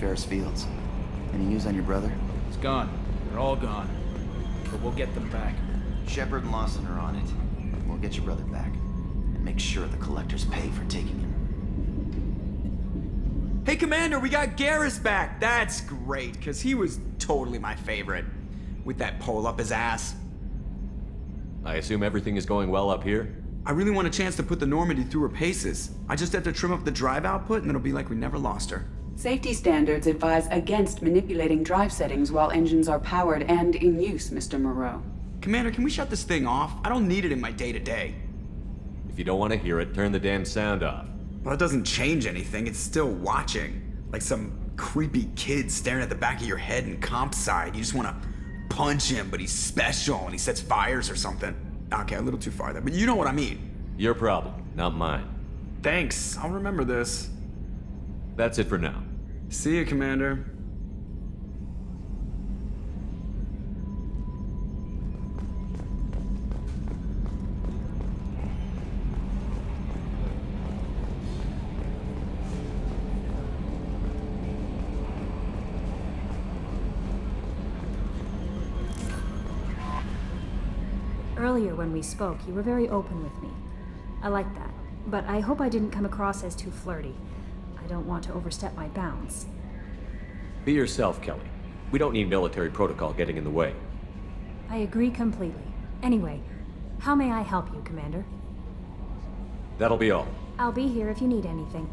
Ferris Fields. Any news on your brother? It's gone. They're all gone. But we'll get them back. Shepard and Lawson are on it. We'll get your brother back. And make sure the collectors pay for taking him. Hey, Commander, we got Garrus back! That's great, because he was totally my favorite. With that pole up his ass. I assume everything is going well up here? I really want a chance to put the Normandy through her paces. I just have to trim up the drive output and it'll be like we never lost her. Safety standards advise against manipulating drive settings while engines are powered and in use, Mr. Moreau. Commander, can we shut this thing off? I don't need it in my day-to-day. If you don't want to hear it, turn the damn sound off. Well, it doesn't change anything. It's still watching. Like some creepy kid staring at the back of your head in comp side. You just want to punch him, but he's special and he sets fires or something. Okay, a little too far there, but you know what I mean. Your problem, not mine. Thanks, I'll remember this. That's it for now. See you, Commander. Earlier when we spoke, you were very open with me. I like that, but I hope I didn't come across as too flirty. I don't want to overstep my bounds. Be yourself, Kelly. We don't need military protocol getting in the way. I agree completely. Anyway, how may I help you, Commander? That'll be all. I'll be here if you need anything.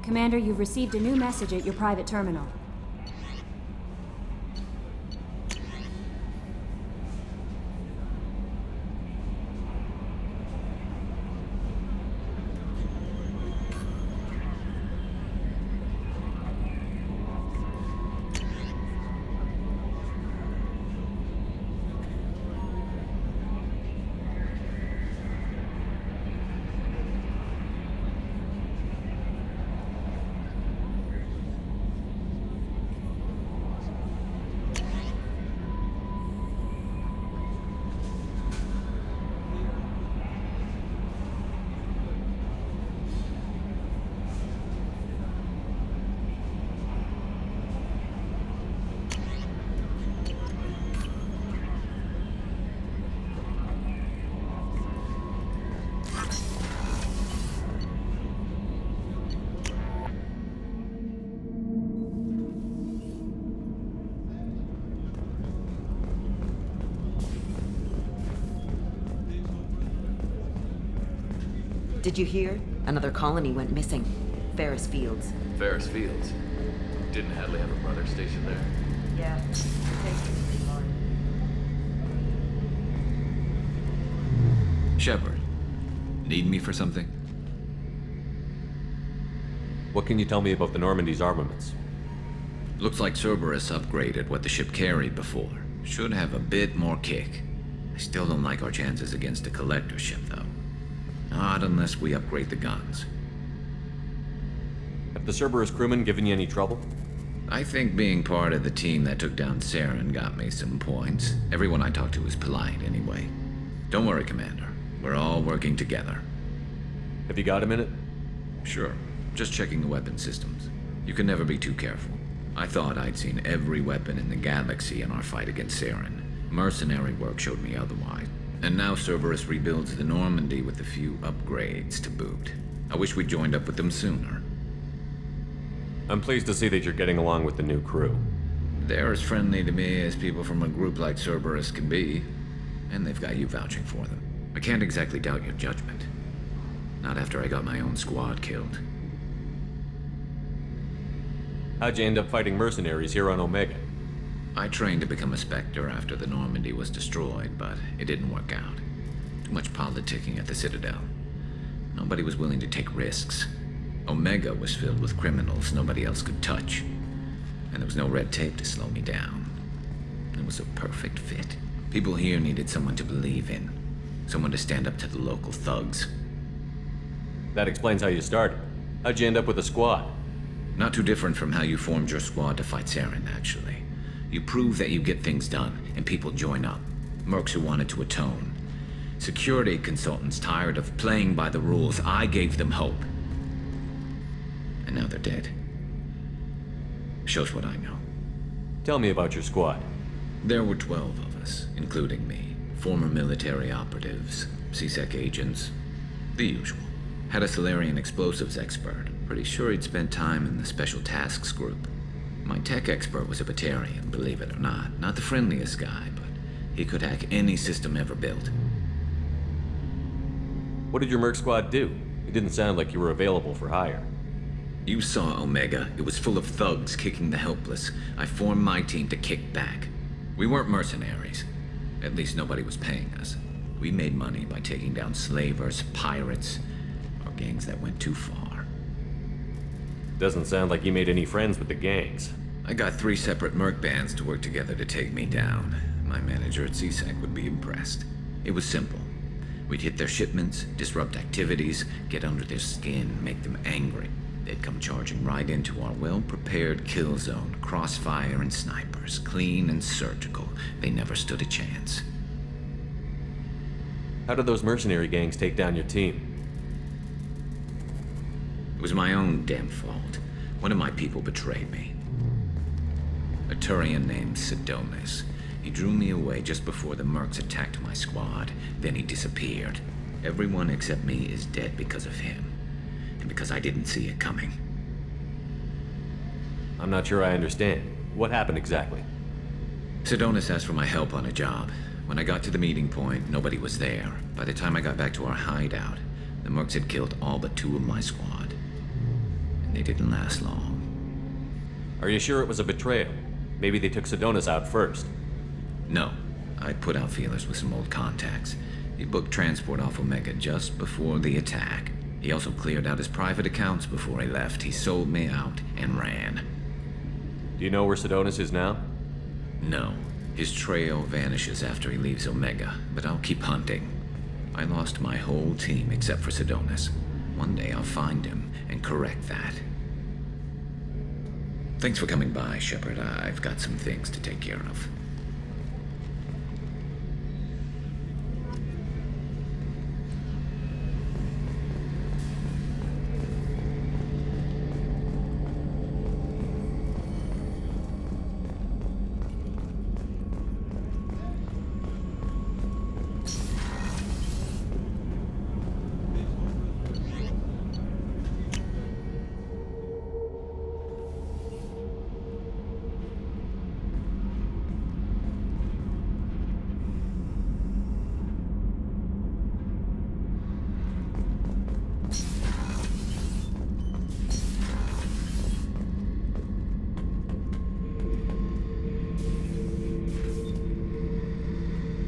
Commander, you've received a new message at your private terminal. Did you hear? Another colony went missing. Ferris Fields. Ferris Fields? Didn't Hadley have a brother stationed there? Yeah. Shepard, need me for something? What can you tell me about the Normandy's armaments? Looks like Cerberus upgraded what the ship carried before. Should have a bit more kick. I still don't like our chances against a collector ship, though. Not unless we upgrade the guns. Have the Cerberus crewmen given you any trouble? I think being part of the team that took down Saren got me some points. Everyone I talked to was polite, anyway. Don't worry, Commander. We're all working together. Have you got a minute? Sure. Just checking the weapon systems. You can never be too careful. I thought I'd seen every weapon in the galaxy in our fight against Saren. Mercenary work showed me otherwise. And now Cerberus rebuilds the Normandy with a few upgrades to boot. I wish we'd joined up with them sooner. I'm pleased to see that you're getting along with the new crew. They're as friendly to me as people from a group like Cerberus can be. And they've got you vouching for them. I can't exactly doubt your judgment. Not after I got my own squad killed. How'd you end up fighting mercenaries here on Omega? I trained to become a Spectre after the Normandy was destroyed, but it didn't work out. Too much politicking at the Citadel. Nobody was willing to take risks. Omega was filled with criminals nobody else could touch. And there was no red tape to slow me down. It was a perfect fit. People here needed someone to believe in. Someone to stand up to the local thugs. That explains how you started. How'd you end up with a squad? Not too different from how you formed your squad to fight Saren, actually. You prove that you get things done, and people join up. Mercs who wanted to atone. Security consultants tired of playing by the rules. I gave them hope. And now they're dead. Shows what I know. Tell me about your squad. There were 12 of us, including me. Former military operatives, CSEC agents, the usual. Had a Solarian explosives expert. Pretty sure he'd spent time in the Special Tasks group. My tech expert was a Batarian, believe it or not. Not the friendliest guy, but he could hack any system ever built. What did your merc squad do? It didn't sound like you were available for hire. You saw Omega. It was full of thugs kicking the helpless. I formed my team to kick back. We weren't mercenaries. At least nobody was paying us. We made money by taking down slavers, pirates, or gangs that went too far. Doesn't sound like you made any friends with the gangs. I got 3 separate merc bands to work together to take me down. My manager at CSEC would be impressed. It was simple. We'd hit their shipments, disrupt activities, get under their skin, make them angry. They'd come charging right into our well-prepared kill zone, crossfire and snipers, clean and surgical. They never stood a chance. How did those mercenary gangs take down your team? It was my own damn fault. One of my people betrayed me. A Turian named Cerberus. He drew me away just before the mercs attacked my squad. Then he disappeared. Everyone except me is dead because of him. And because I didn't see it coming. I'm not sure I understand. What happened exactly? Cerberus asked for my help on a job. When I got to the meeting point, nobody was there. By the time I got back to our hideout, the mercs had killed all but 2 of my squad. And they didn't last long. Are you sure it was a betrayal? Maybe they took Cerberus out first. No. I put out feelers with some old contacts. He booked transport off Omega just before the attack. He also cleared out his private accounts before he left. He sold me out and ran. Do you know where Cerberus is now? No. His trail vanishes after he leaves Omega, but I'll keep hunting. I lost my whole team except for Cerberus. One day I'll find him and correct that. Thanks for coming by, Shepard. I've got some things to take care of.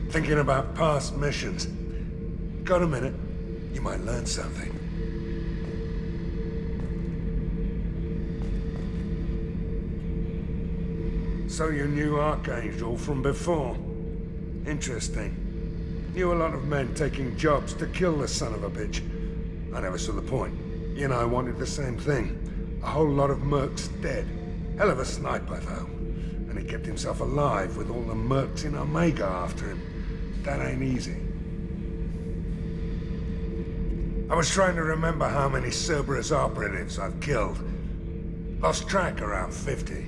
Thinking about past missions. Got a minute? You might learn something. So you knew Archangel from before? Interesting. Knew a lot of men taking jobs to kill the son of a bitch. I never saw the point. You know, I wanted the same thing. A whole lot of mercs dead. Hell of a sniper, though. And he kept himself alive with all the mercs in Omega after him. That ain't easy. I was trying to remember how many Cerberus operatives I've killed. Lost track around 50.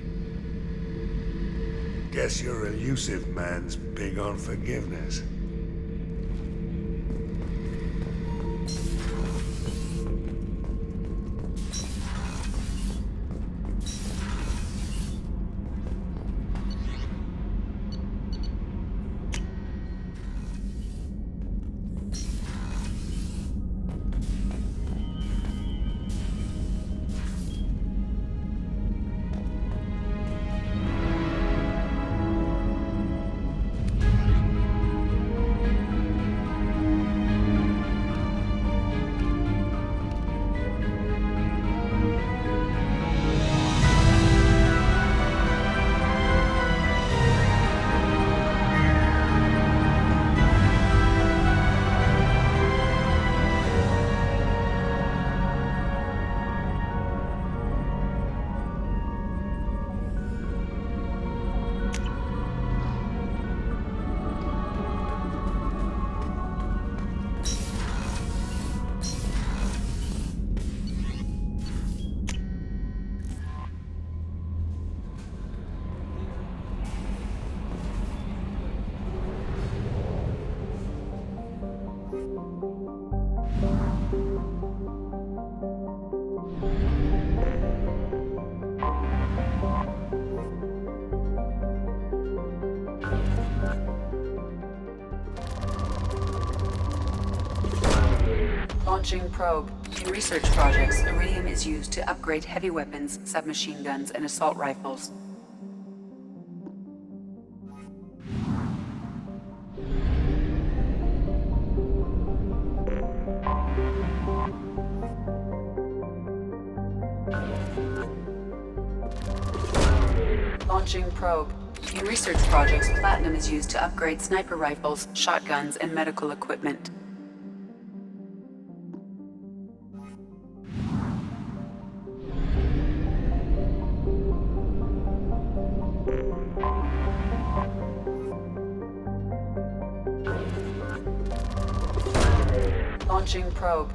Guess your elusive man's big on forgiveness. Launching probe. In research projects, iridium is used to upgrade heavy weapons, submachine guns, and assault rifles. Launching probe. In research projects, platinum is used to upgrade sniper rifles, shotguns, and medical equipment. Launching probe.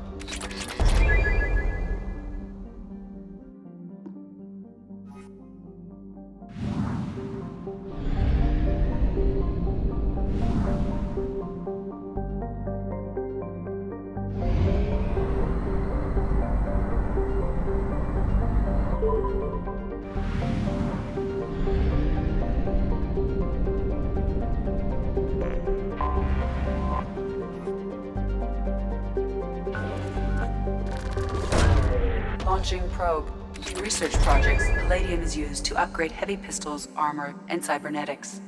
Launching probe. In research projects, palladium is used to upgrade heavy pistols, armor, and cybernetics.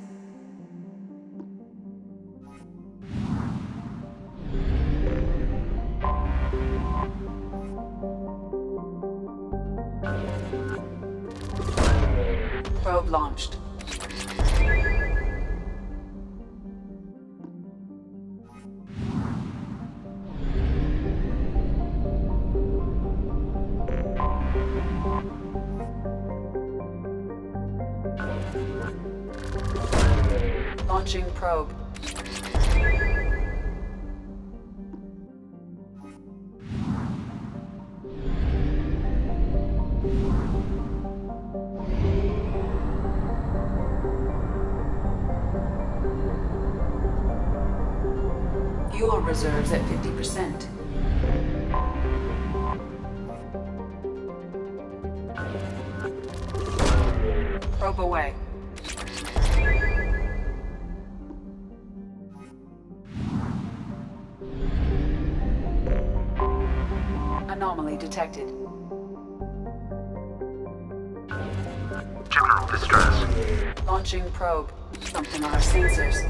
Probe launched. Launching probe. Fuel reserves at 50%. Probe away. Anomaly detected. General distress. Launching probe. Something on our sensors.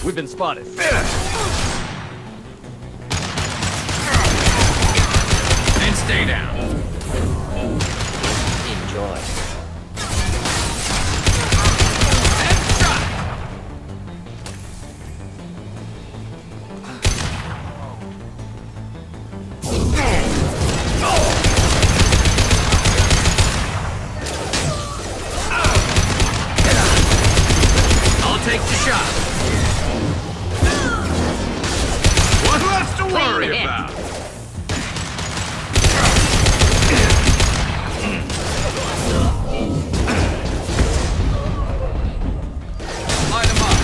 We've been spotted. And stay down. Enjoy. I'll take the shot. What left to worry about? Light him up.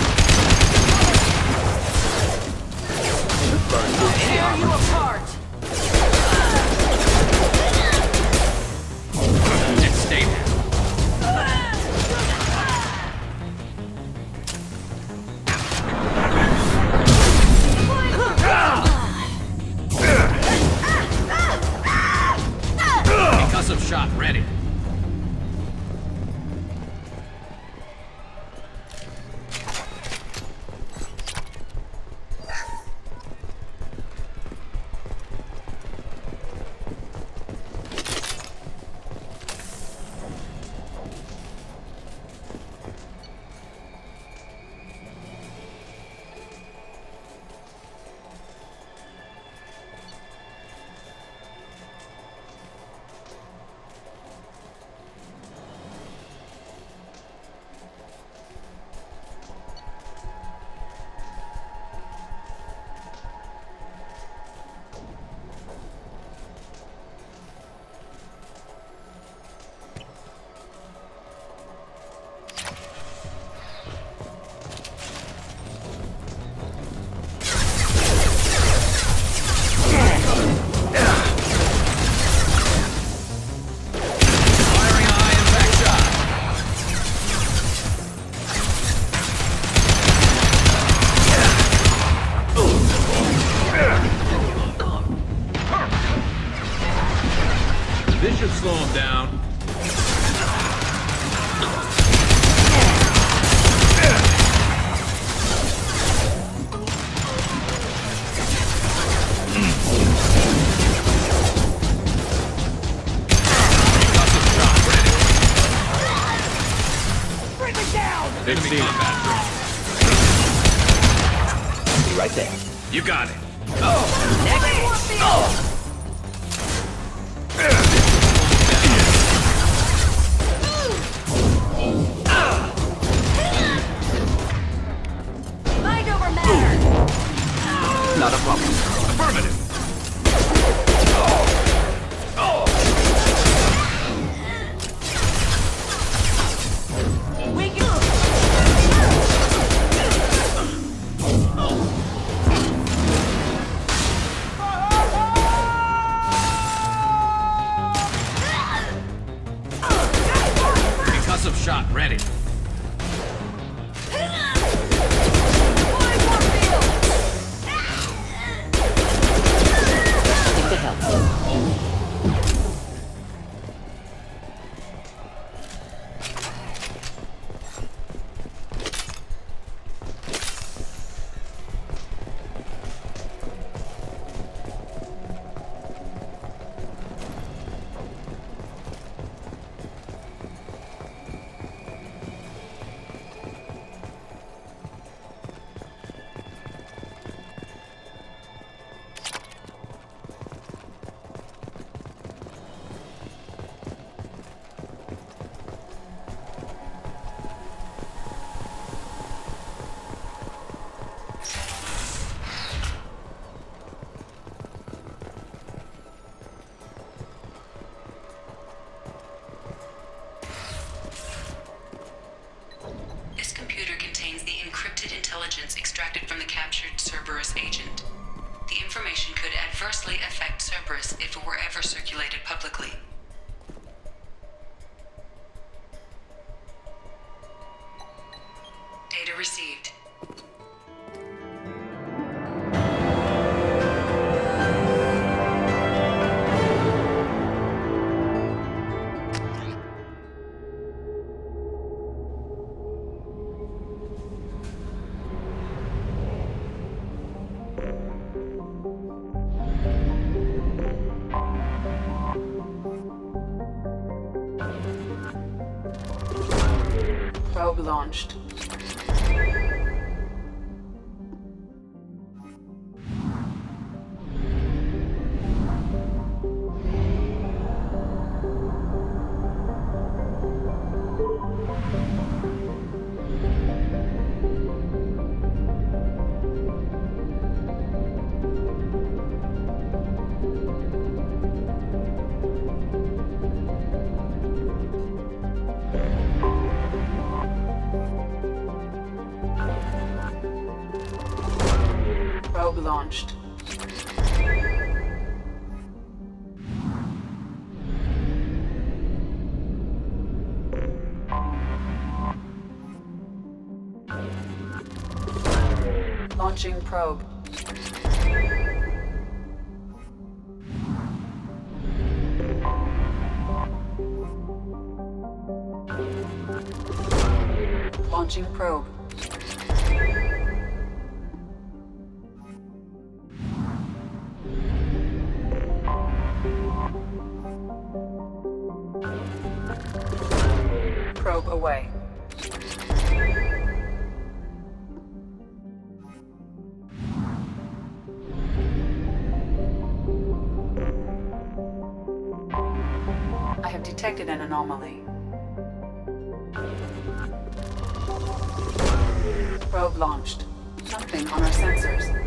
Tear you apart! And stay there. Concussive shot ready. This should slow him down. Big Enemy C. combat drone. Be right there. You got it. Mind over matter! Not a problem. Affirmative. Concussive shot ready. Think the help. This computer contains the encrypted intelligence extracted from the captured Cerberus agent. The information could adversely affect Cerberus if it were ever circulated publicly. Data received. Probe launched. Probe launched. Launching probe. Launching probe. Probe away. I have detected an anomaly. Probe launched. Something on our sensors.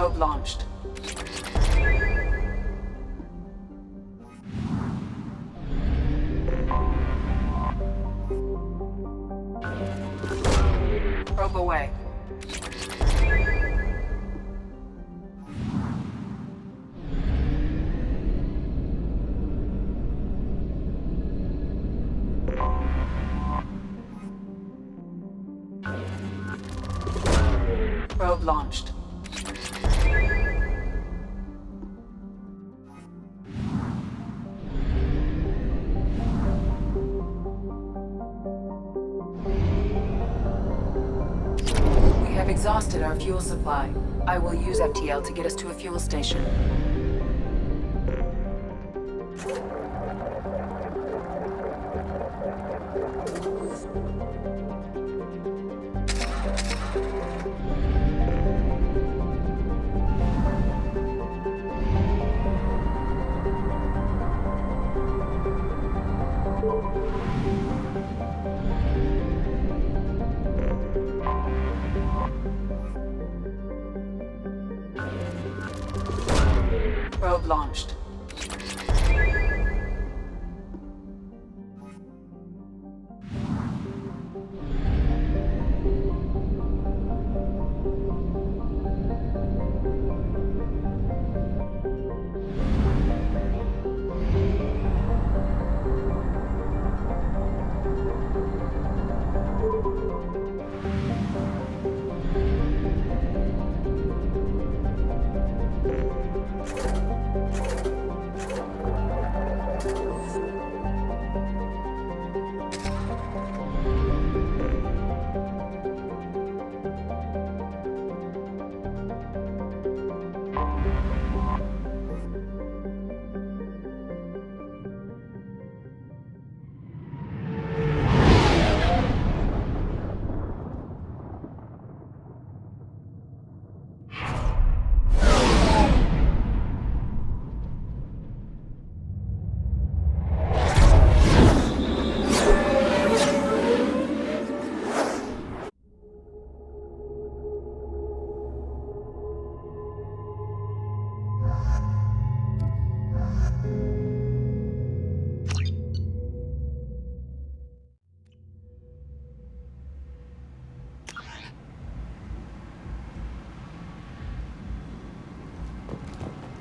Probe launched. Probe away. Probe launched. We have exhausted our fuel supply. I will use FTL to get us to a fuel station. Probe launched.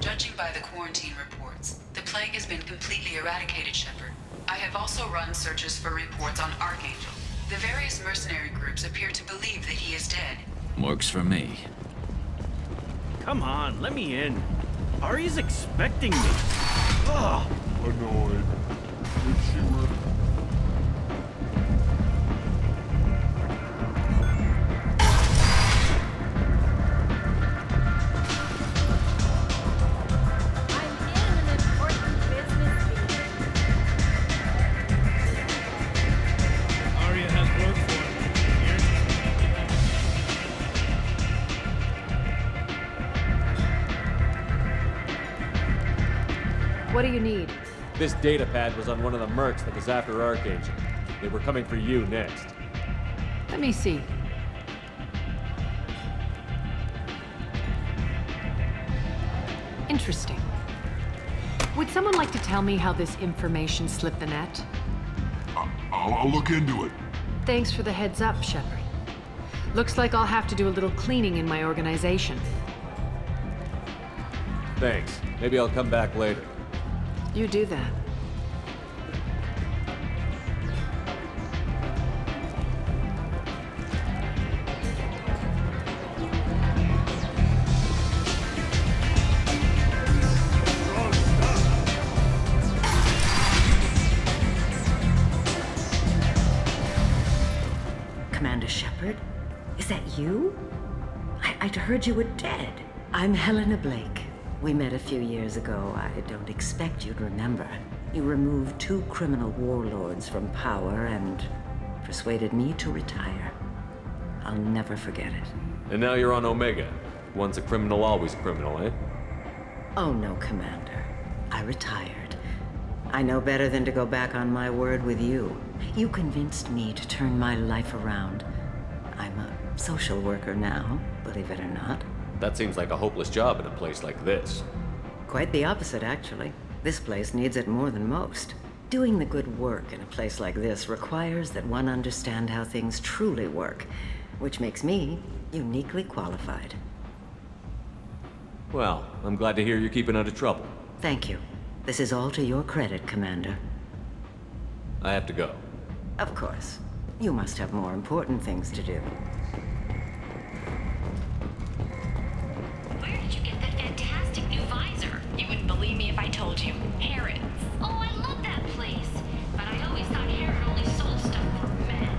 Judging by the quarantine reports, the plague has been completely eradicated, Shepard. I have also run searches for reports on Archangel. The various mercenary groups appear to believe that he is dead. Works for me. Come on, let me in. Ari's expecting me. Ugh. Annoyed. Wish you were... Aria has work for me. What do you need? This data pad was on one of the mercs that was after Archangel. They were coming for you next. Let me see. Interesting. Would someone like to tell me how this information slipped the net? I'll look into it. Thanks for the heads up, Shepard. Looks like I'll have to do a little cleaning in my organization. Thanks. Maybe I'll come back later. You do that. Commander Shepard? Is that you? I'd heard you were dead. I'm Helena Blake. We met a few years ago. I don't expect you'd remember. You removed 2 criminal warlords from power and persuaded me to retire. I'll never forget it. And now you're on Omega. Once a criminal, always a criminal, eh? Oh no, Commander. I retired. I know better than to go back on my word with you. You convinced me to turn my life around. I'm a social worker now, believe it or not. That seems like a hopeless job in a place like this. Quite the opposite, actually. This place needs it more than most. Doing the good work in a place like this requires that one understand how things truly work, which makes me uniquely qualified. Well, I'm glad to hear you're keeping out of trouble. Thank you. This is all to your credit, Commander. I have to go. Of course. You must have more important things to do. Where did you get that fantastic new visor? You wouldn't believe me if I told you. Harrods. Oh, I love that place. But I always thought Harrod only sold stuff for men.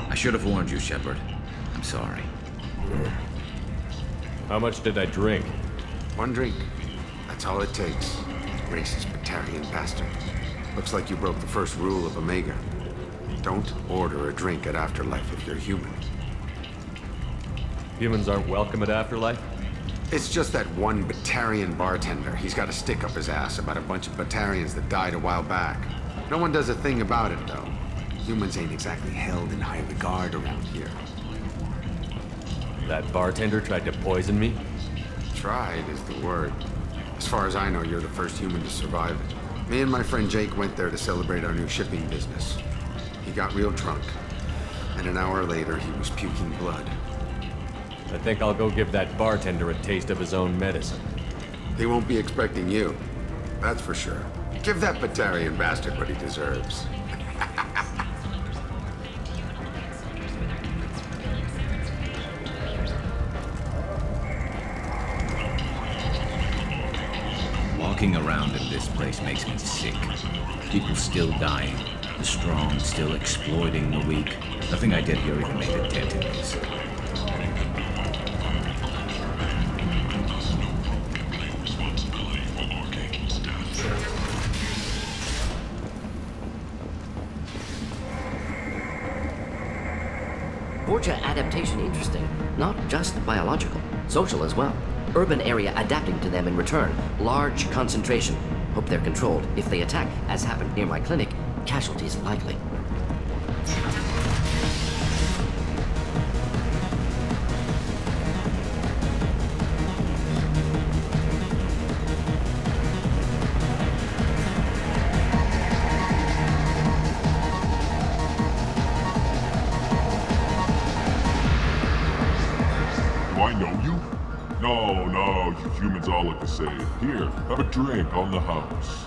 I should have warned you, Shepard. I'm sorry. How much did I drink? One drink. That's all it takes. Racist Batarian bastard. Looks like you broke the first rule of Omega. Don't order a drink at Afterlife if you're human. Humans aren't welcome at Afterlife? It's just that one Batarian bartender. He's got a stick up his ass about a bunch of Batarians that died a while back. No one does a thing about it, though. Humans ain't exactly held in high regard around here. That bartender tried to poison me? Tried is the word. As far as I know, you're the first human to survive it. Me and my friend Jake went there to celebrate our new shipping business. He got real drunk, and an hour later he was puking blood. I think I'll go give that bartender a taste of his own medicine. He won't be expecting you, that's for sure. Give that Batarian bastard what he deserves. Walking around in this place makes me sick. People still dying. The strong still exploiting the weak. Nothing I did here even made a dent in this. Borgia adaptation interesting. Not just biological, social as well. Urban area adapting to them in return. Large concentration. Hope they're controlled. If they attack, as happened near my clinic, casualties likely. Humans all look the same. Here, have a drink on the house.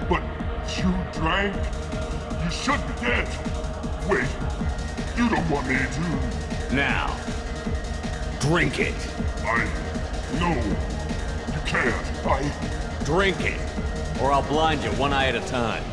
But you drank? You should be dead. Wait, you don't want me to... Now, drink it. No, you can't. Drink it, or I'll blind you one eye at a time.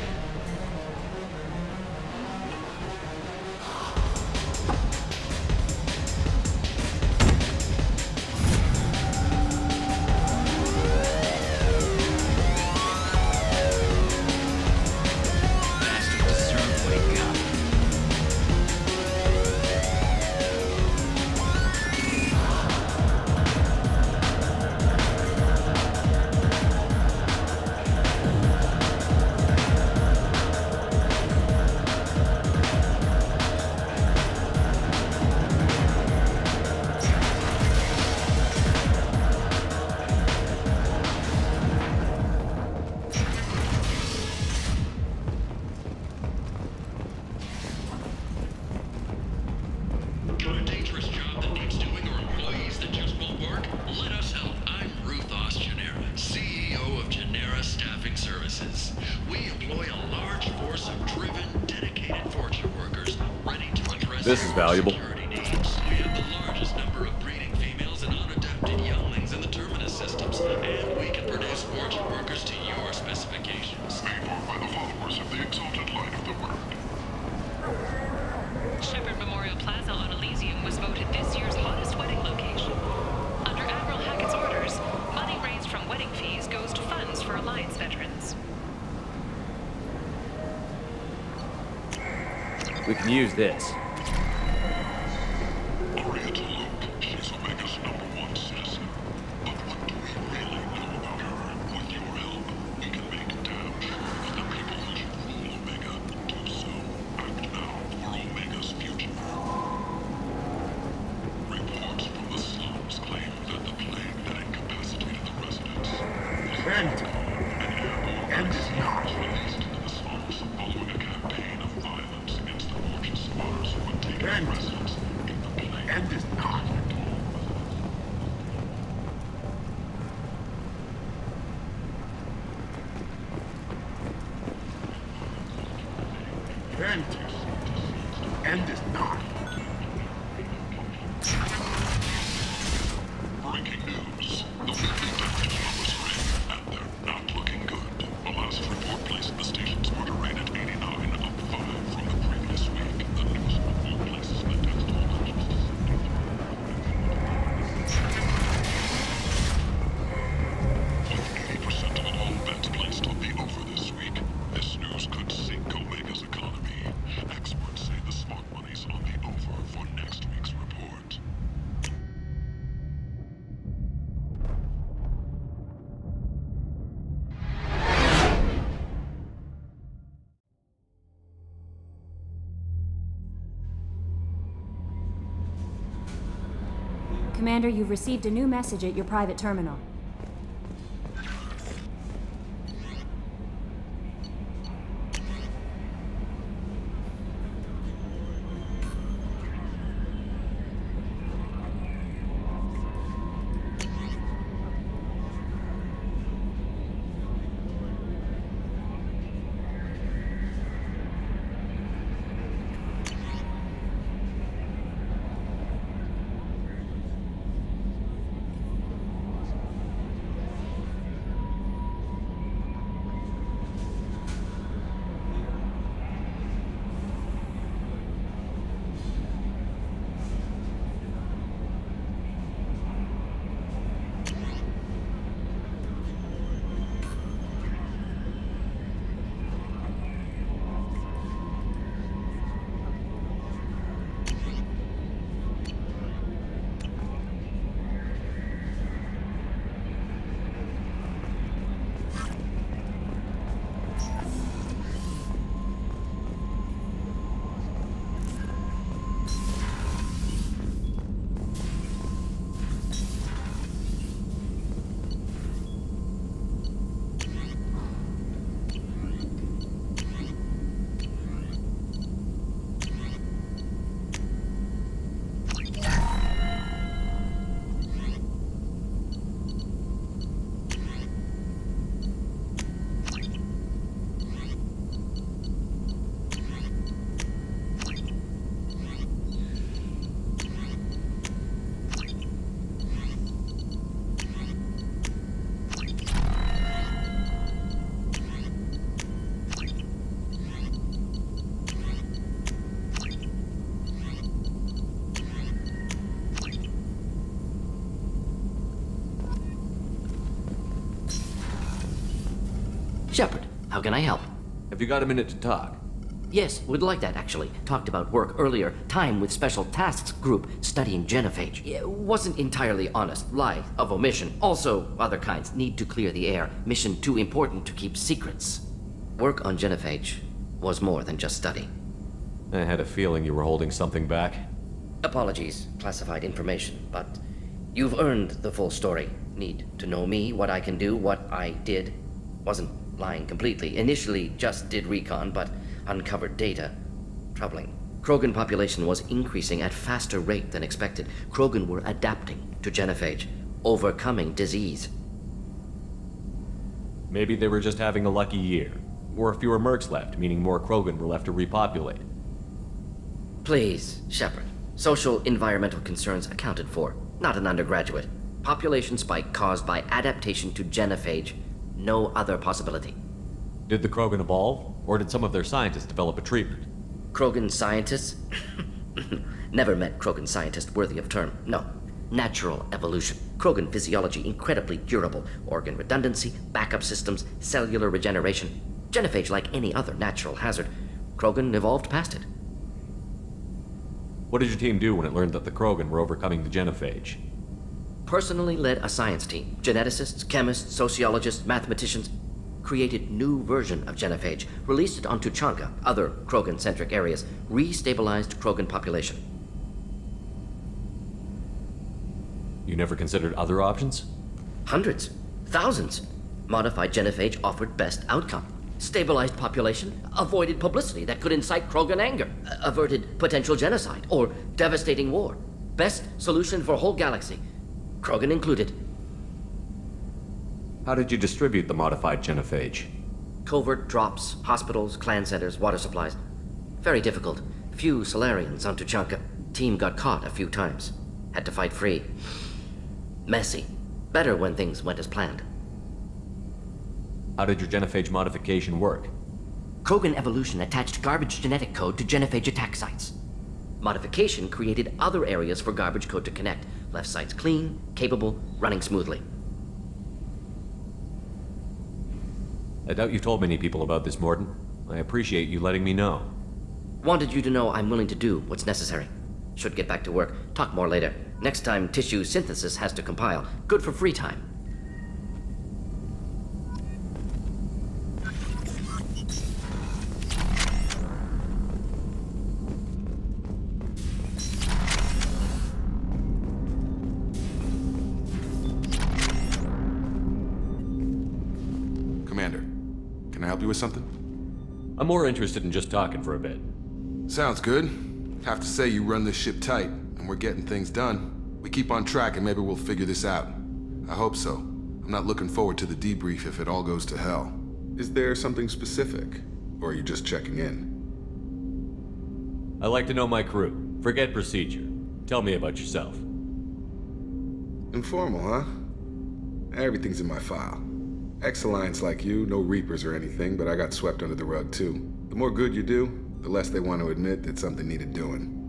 This is valuable. We have the largest number of breeding females and unadapted younglings in the terminus systems, and we can produce fortune workers to your We can use this. She's Omega's #1 citizen. But what do we really know about her? With your help, we can make damn sure that the people who should rule Omega do so. Act now for Omega's future. Reports from the slums claim that the plague that incapacitated the residents is not released into the slums following a campaign of violence against the fortune spotters who had taken residence in the plague. End is not. End is not. Breaking news. The weekly damage numbers are in, and they're not looking good. The last report placed the station's murder rate at 89, up 5 from the previous week. The news report places the death toll at just 80% of all bets placed on the over this week. This news could sink Omega's economy. Experts say the smart money's on the over for next week's report. Commander, you've received a new message at your private terminal. Shepard, how can I help? Have you got a minute to talk? Yes, would like that, actually. Talked about work earlier. Time with Special Tasks Group studying genophage. Yeah, wasn't entirely honest. Lie of omission. Also, other kinds. Need to clear the air. Mission too important to keep secrets. Work on genophage was more than just study. I had a feeling you were holding something back. Apologies, classified information, but you've earned the full story. Need to know me, what I can do, what I did. Wasn't lying completely. Initially just did recon, but uncovered data. Troubling. Krogan population was increasing at faster rate than expected. Krogan were adapting to genophage, overcoming disease. Maybe they were just having a lucky year. Or fewer mercs left, meaning more Krogan were left to repopulate. Please, Shepard. Social environmental concerns accounted for. Not an undergraduate. Population spike caused by adaptation to genophage. No other possibility. Did the Krogan evolve, or did some of their scientists develop a treatment? Krogan scientists? Never met Krogan scientist worthy of term. No. Natural evolution. Krogan physiology incredibly durable. Organ redundancy, backup systems, cellular regeneration. Genophage like any other natural hazard. Krogan evolved past it. What did your team do when it learned that the Krogan were overcoming the genophage? Personally led a science team. Geneticists, chemists, sociologists, mathematicians. Created new version of genophage. Released it on Tuchanka, other Krogan-centric areas. Restabilized Krogan population. You never considered other options? Hundreds. Thousands. Modified genophage offered best outcome. Stabilized population, avoided publicity that could incite Krogan anger, averted potential genocide or devastating war. Best solution for whole galaxy, Krogan included. How did you distribute the modified genophage? Covert drops, hospitals, clan centers, water supplies. Very difficult. Few Solarians on Tuchanka. Team got caught a few times. Had to fight free. Messy. Better when things went as planned. How did your genophage modification work? Krogan evolution attached garbage genetic code to genophage attack sites. Modification created other areas for garbage code to connect. Left sites clean, capable, running smoothly. I doubt you've told many people about this, Morden. I appreciate you letting me know. Wanted you to know I'm willing to do what's necessary. Should get back to work. Talk more later. Next time tissue synthesis has to compile. Good for free time. Commander, can I help you with something? I'm more interested in just talking for a bit. Sounds good. Have to say you run this ship tight, and we're getting things done. We keep on track and maybe we'll figure this out. I hope so. I'm not looking forward to the debrief if it all goes to hell. Is there something specific? Or are you just checking in? I like to know my crew. Forget procedure. Tell me about yourself. Informal, huh? Everything's in my file. Ex-Alliance like you, no Reapers or anything, but I got swept under the rug too. The more good you do, the less they want to admit that something needed doing.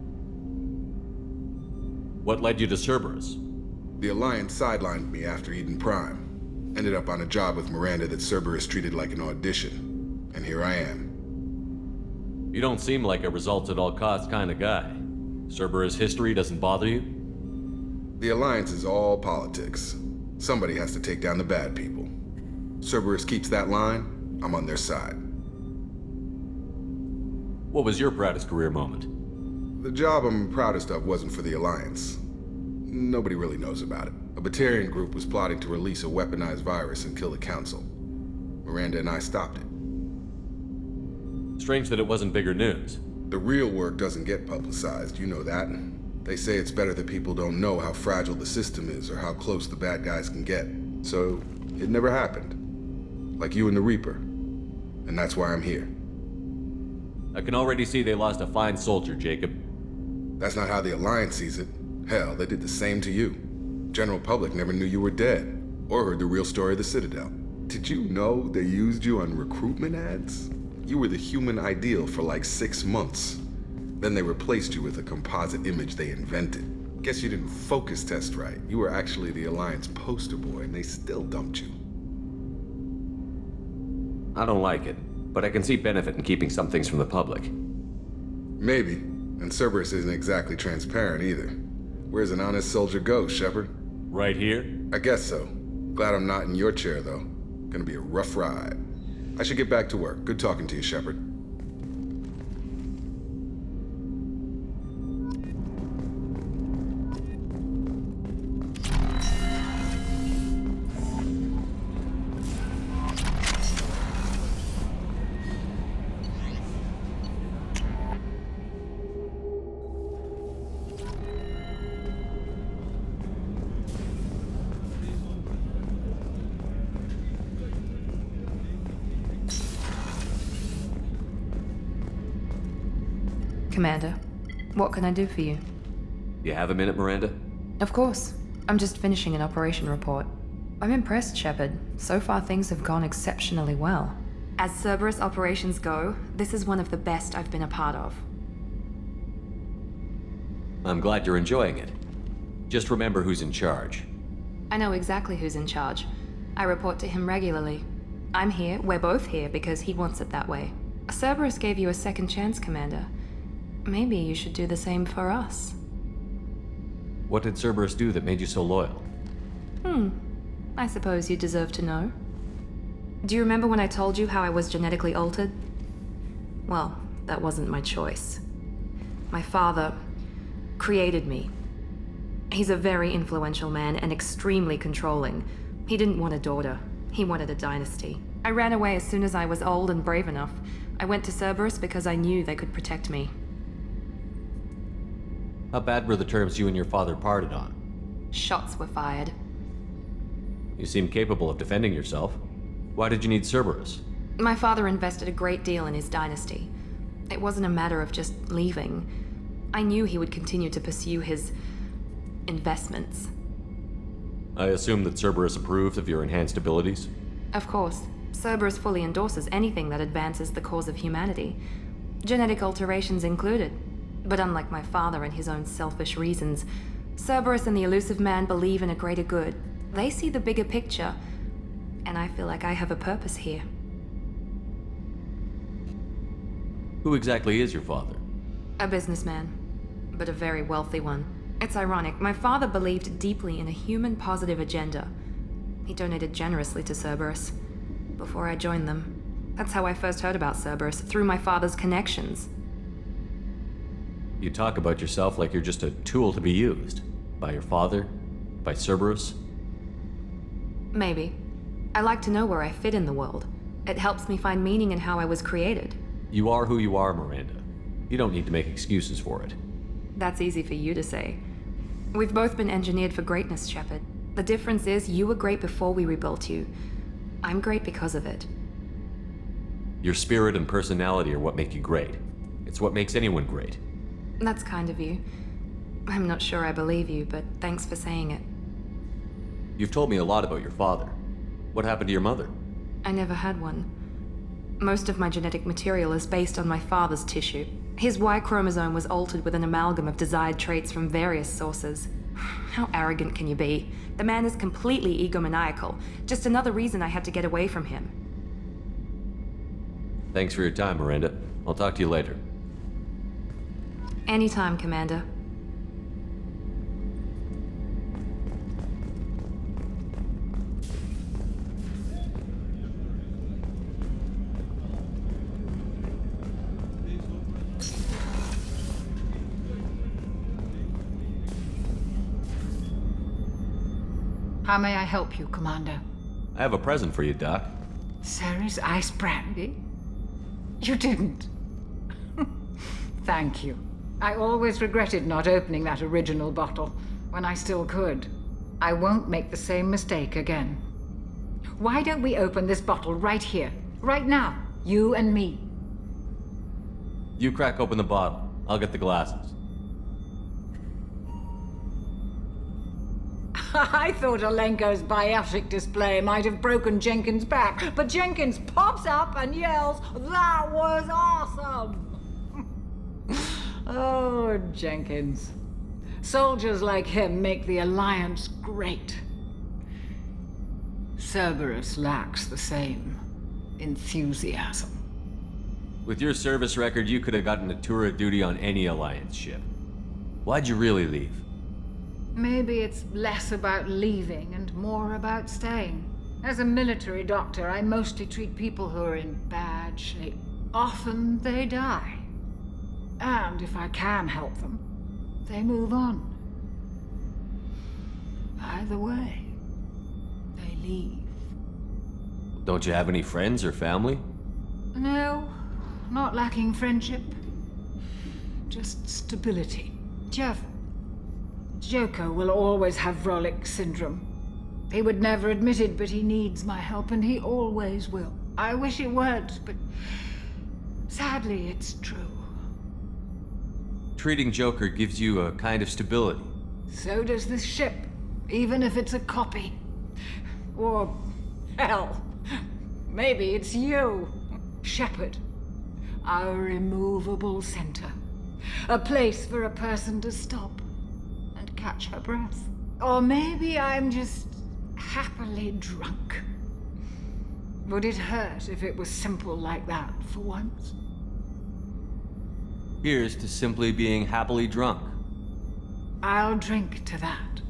What led you to Cerberus? The Alliance sidelined me after Eden Prime. Ended up on a job with Miranda that Cerberus treated like an audition. And here I am. You don't seem like a results-at-all-costs kind of guy. Cerberus history doesn't bother you? The Alliance is all politics. Somebody has to take down the bad people. Cerberus keeps that line, I'm on their side. What was your proudest career moment? The job I'm proudest of wasn't for the Alliance. Nobody really knows about it. A Batarian group was plotting to release a weaponized virus and kill the Council. Miranda and I stopped it. Strange that it wasn't bigger news. The real work doesn't get publicized, you know that. They say it's better that people don't know how fragile the system is or how close the bad guys can get. So, it never happened. Like you and the Reaper. And that's why I'm here. I can already see they lost a fine soldier, Jacob. That's not how the Alliance sees it. Hell, they did the same to you. General public never knew you were dead, or heard the real story of the Citadel. Did you know they used you on recruitment ads? You were the human ideal for like 6 months. Then they replaced you with a composite image they invented. Guess you didn't focus test right. You were actually the Alliance poster boy, and they still dumped you. I don't like it, but I can see benefit in keeping some things from the public. Maybe. And Cerberus isn't exactly transparent either. Where's an honest soldier go, Shepard? Right here? I guess so. Glad I'm not in your chair, though. Gonna be a rough ride. I should get back to work. Good talking to you, Shepard. Commander, what can I do for you? You have a minute, Miranda? Of course. I'm just finishing an operation report. I'm impressed, Shepard. So far things have gone exceptionally well. As Cerberus operations go, this is one of the best I've been a part of. I'm glad you're enjoying it. Just remember who's in charge. I know exactly who's in charge. I report to him regularly. I'm here, we're both here, because he wants it that way. Cerberus gave you a second chance, Commander. Maybe you should do the same for us. What did Cerberus do that made you so loyal? I suppose you deserve to know. Do you remember when I told you how I was genetically altered? Well, that wasn't my choice. My father created me. He's a very influential man and extremely controlling. He didn't want a daughter. He wanted a dynasty. I ran away as soon as I was old and brave enough. I went to Cerberus because I knew they could protect me. How bad were the terms you and your father parted on? Shots were fired. You seem capable of defending yourself. Why did you need Cerberus? My father invested a great deal in his dynasty. It wasn't a matter of just leaving. I knew he would continue to pursue his investments. I assume that Cerberus approved of your enhanced abilities? Of course. Cerberus fully endorses anything that advances the cause of humanity. Genetic alterations included. But unlike my father and his own selfish reasons, Cerberus and the Elusive Man believe in a greater good. They see the bigger picture, and I feel like I have a purpose here. Who exactly is your father? A businessman, but a very wealthy one. It's ironic, my father believed deeply in a human-positive agenda. He donated generously to Cerberus before I joined them. That's how I first heard about Cerberus, through my father's connections. You talk about yourself like you're just a tool to be used. By your father? By Cerberus? Maybe. I like to know where I fit in the world. It helps me find meaning in how I was created. You are who you are, Miranda. You don't need to make excuses for it. That's easy for you to say. We've both been engineered for greatness, Shepard. The difference is you were great before we rebuilt you. I'm great because of it. Your spirit and personality are what make you great. It's what makes anyone great. That's kind of you. I'm not sure I believe you, but thanks for saying it. You've told me a lot about your father. What happened to your mother? I never had one. Most of my genetic material is based on my father's tissue. His Y chromosome was altered with an amalgam of desired traits from various sources. How arrogant can you be? The man is completely egomaniacal. Just another reason I had to get away from him. Thanks for your time, Miranda. I'll talk to you later. Anytime, Commander. How may I help you, Commander? I have a present for you, Doc. Ceres ice brandy? You didn't. Thank you. I always regretted not opening that original bottle when I still could. I won't make the same mistake again. Why don't we open this bottle right here, right now, you and me? You crack open the bottle. I'll get the glasses. I thought Alenko's biotic display might have broken Jenkins' back, but Jenkins pops up and yells, "That was awesome!" Oh, Jenkins. Soldiers like him make the Alliance great. Cerberus lacks the same enthusiasm. With your service record, you could have gotten a tour of duty on any Alliance ship. Why'd you really leave? Maybe it's less about leaving and more about staying. As a military doctor, I mostly treat people who are in bad shape. Often they die. And if I can help them, they move on. Either way, they leave. Don't you have any friends or family? No, not lacking friendship. Just stability. Jeff, Joker will always have Vrolic syndrome. He would never admit it, but he needs my help, and he always will. I wish it weren't, but sadly, it's true. Treating Joker gives you a kind of stability. So does this ship, even if it's a copy. Or, hell, maybe it's you, Shepard. Our immovable center. A place for a person to stop and catch her breath. Or maybe I'm just happily drunk. Would it hurt if it was simple like that for once? Here's to simply being happily drunk. I'll drink to that.